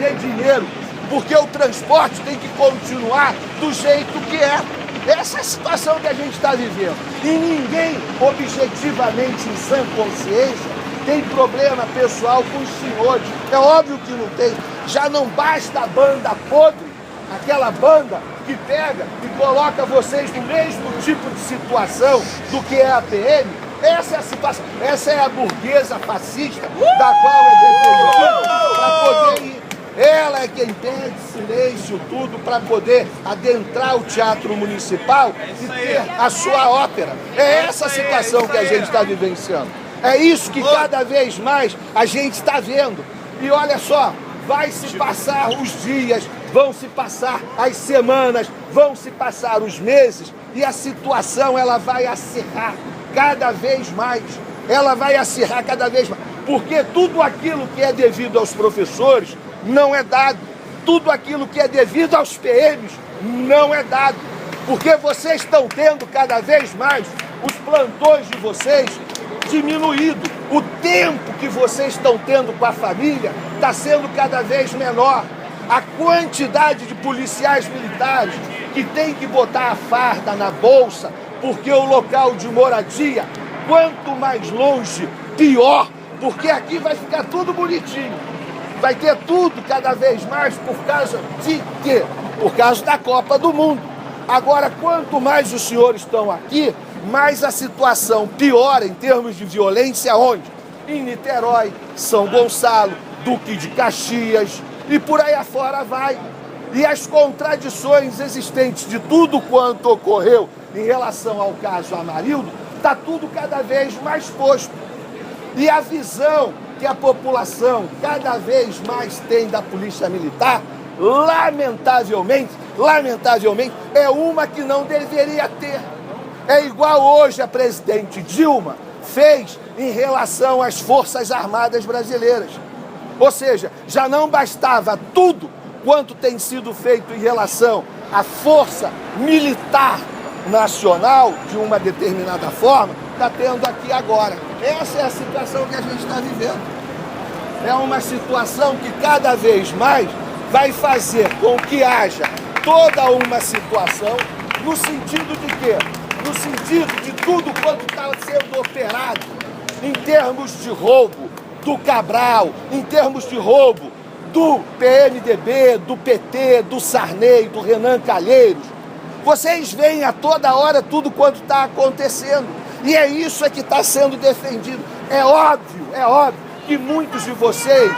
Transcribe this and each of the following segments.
perder dinheiro, porque o transporte tem que continuar do jeito que é. Essa é a situação que a gente está vivendo. E ninguém, objetivamente, em sã consciência, tem problema pessoal com os senhores. É óbvio que não tem. Já não basta a banda podre, aquela banda que pega e coloca vocês no mesmo tipo de situação do que é a PM. Essa é a situação, essa é a burguesa fascista da qual é defendida para poder ir. Ela é quem pede silêncio, tudo, para poder adentrar o Teatro Municipal e ter a sua ópera. É essa a situação que a gente está vivenciando. É isso que cada vez mais a gente está vendo. E olha só, vai se passar os dias, vão se passar as semanas, vão se passar os meses e a situação ela vai acirrar cada vez mais. Ela vai acirrar cada vez mais. Porque tudo aquilo que é devido aos professores não é dado. Tudo aquilo que é devido aos PMs não é dado. Porque vocês estão tendo cada vez mais os plantões de vocês diminuído. O tempo que vocês estão tendo com a família está sendo cada vez menor. A quantidade de policiais militares que tem que botar a farda na bolsa, porque o local de moradia, quanto mais longe, pior, porque aqui vai ficar tudo bonitinho. Vai ter tudo cada vez mais por causa de quê? Por causa da Copa do Mundo. Agora, quanto mais os senhores estão aqui, mais a situação piora em termos de violência onde? Em Niterói, São Gonçalo, Duque de Caxias e por aí afora vai. E as contradições existentes de tudo quanto ocorreu em relação ao caso Amarildo, está tudo cada vez mais posto. E a visão que a população cada vez mais tem da Polícia Militar, lamentavelmente, é uma que não deveria ter. É igual hoje a presidente Dilma fez em relação às Forças Armadas Brasileiras. Ou seja, já não bastava tudo quanto tem sido feito em relação à Força Militar Nacional, de uma determinada forma, está tendo aqui agora. Essa é a situação que a gente está vivendo. É uma situação que cada vez mais vai fazer com que haja toda uma situação no sentido de quê? No sentido de tudo quanto está sendo operado em termos de roubo do Cabral, em termos de roubo do PMDB, do PT, do Sarney, do Renan Calheiros. Vocês veem a toda hora tudo quanto está acontecendo. E é isso que está sendo defendido. É óbvio que muitos de vocês,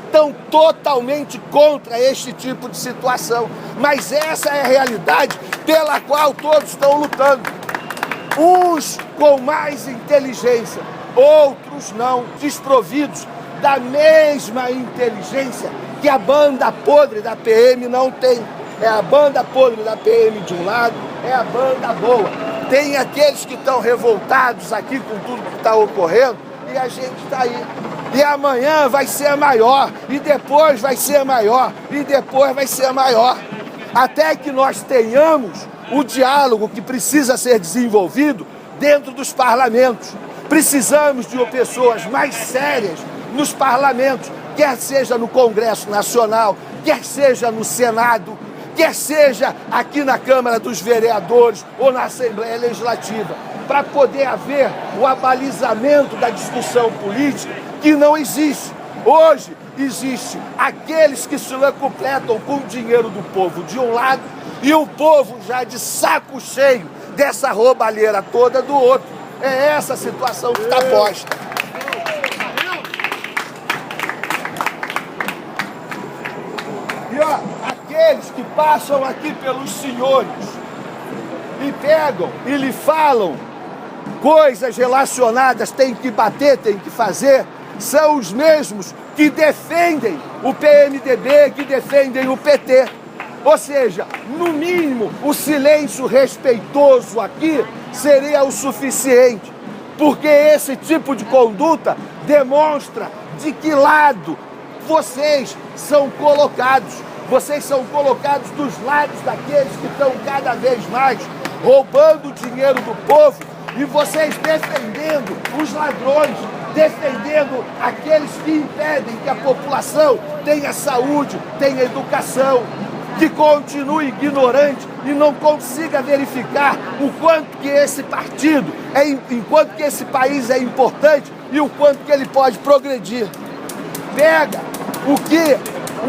estão totalmente contra este tipo de situação. Mas essa é a realidade pela qual todos estão lutando. Uns com mais inteligência, outros não, desprovidos da mesma inteligência que a banda podre da PM não tem. É a banda podre da PM de um lado, é a banda boa. Tem aqueles que estão revoltados aqui com tudo que está ocorrendo e a gente está aí. E amanhã vai ser maior, e depois vai ser maior, e depois vai ser maior. Até que nós tenhamos o diálogo que precisa ser desenvolvido dentro dos parlamentos. Precisamos de pessoas mais sérias nos parlamentos, quer seja no Congresso Nacional, quer seja no Senado, quer seja aqui na Câmara dos Vereadores ou na Assembleia Legislativa, para poder haver o abalizamento da discussão política que não existe. Hoje existe aqueles que se completam com o dinheiro do povo de um lado e o povo já de saco cheio dessa roubalheira toda do outro. É essa a situação que está posta. E ó, aqueles que passam aqui pelos senhores e pegam e lhe falam coisas relacionadas, tem que bater, tem que fazer, são os mesmos que defendem o PMDB, que defendem o PT. Ou seja, no mínimo, o silêncio respeitoso aqui seria o suficiente, porque esse tipo de conduta demonstra de que lado vocês são colocados. Vocês são colocados dos lados daqueles que estão cada vez mais roubando o dinheiro do povo e vocês defendendo os ladrões. defendendo aqueles que impedem que a população tenha saúde, tenha educação, que continue ignorante e não consiga verificar o quanto que esse partido, enquanto que esse país é importante e o quanto que ele pode progredir. Pega o que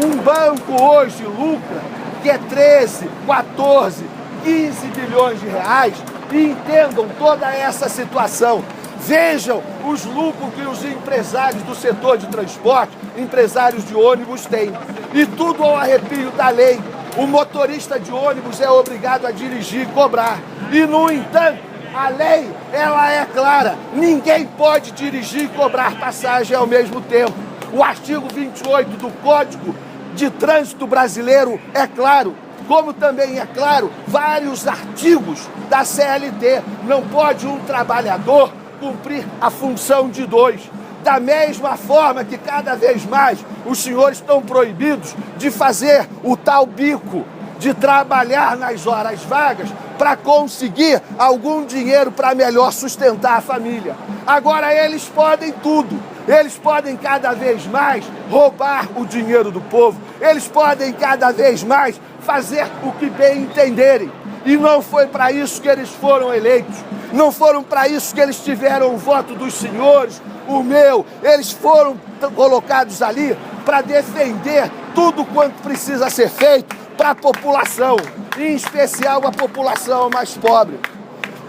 um banco hoje lucra, que é 13, 14, 15 bilhões de reais, e entendam toda essa situação. Vejam os lucros que os empresários do setor de transporte, empresários de ônibus têm. E tudo ao arrepio da lei. O motorista de ônibus é obrigado a dirigir e cobrar. E, no entanto, a lei, ela é clara. Ninguém pode dirigir e cobrar passagem ao mesmo tempo. O artigo 28 do Código de Trânsito Brasileiro é claro. Como também é claro, vários artigos da CLT. Não pode um trabalhador cumprir a função de dois. Da mesma forma que cada vez mais os senhores estão proibidos de fazer o tal bico, de trabalhar nas horas vagas para conseguir algum dinheiro para melhor sustentar a família. Agora eles podem tudo. Eles podem cada vez mais roubar o dinheiro do povo. Eles podem cada vez mais fazer o que bem entenderem. E não foi para isso que eles foram eleitos. Não foram para isso que eles tiveram o voto dos senhores, o meu. Eles foram colocados ali para defender tudo quanto precisa ser feito para a população, em especial a população mais pobre.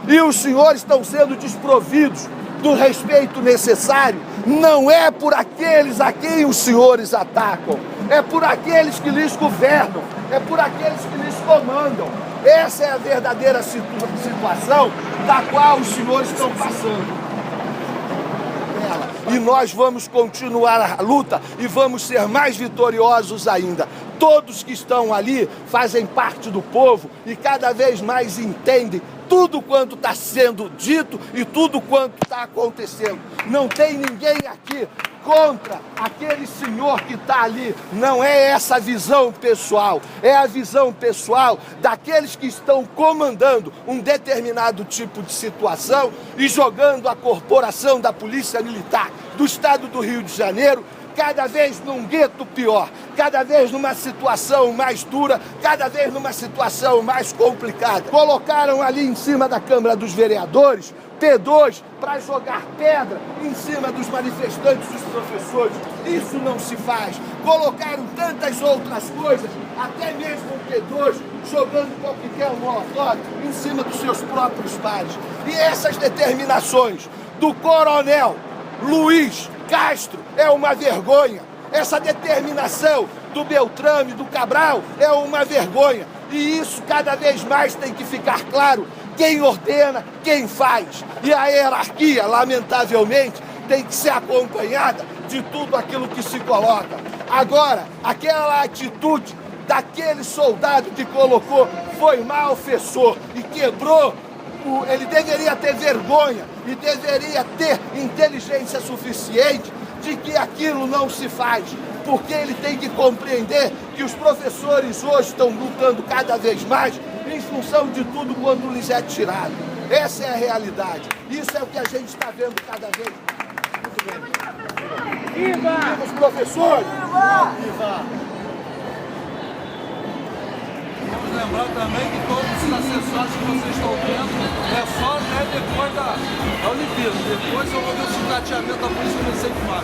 E os senhores estão sendo desprovidos do respeito necessário, não é por aqueles a quem os senhores atacam, é por aqueles que lhes governam, é por aqueles que lhes comandam. Essa é a verdadeira situação da qual os senhores estão passando. E nós vamos continuar a luta e vamos ser mais vitoriosos ainda. Todos que estão ali fazem parte do povo e cada vez mais entendem tudo quanto está sendo dito e tudo quanto está acontecendo. Não tem ninguém aqui contra aquele senhor que está ali. Não é essa a visão pessoal, é a visão pessoal daqueles que estão comandando um determinado tipo de situação e jogando a corporação da Polícia Militar do Estado do Rio de Janeiro cada vez num gueto pior, cada vez numa situação mais dura, cada vez numa situação mais complicada. Colocaram ali em cima da Câmara dos Vereadores P2 para jogar pedra em cima dos manifestantes, dos professores. Isso não se faz. Colocaram tantas outras coisas, até mesmo o P2 jogando coquetel molotov em cima dos seus próprios pares. E essas determinações do coronel Luiz Castro é uma vergonha. Essa determinação do Beltrame, do Cabral, é uma vergonha. E isso cada vez mais tem que ficar claro. Quem ordena, quem faz. E a hierarquia, lamentavelmente, tem que ser acompanhada de tudo aquilo que se coloca. Agora, aquela atitude daquele soldado que colocou foi malfeitor e quebrou. Ele deveria ter vergonha e deveria ter inteligência suficiente de que aquilo não se faz, porque ele tem que compreender que os professores hoje estão lutando cada vez mais em função de tudo quando lhes é tirado. Essa é a realidade. Isso é o que a gente está vendo cada vez mais. Muito bem. Viva! Viva os professores! Viva! Viva! Vamos lembrar também que todos os acessórios que vocês estão vendo é só depois da Olimpíada. Depois eu vou ver o sucateamento da Polícia Municipal.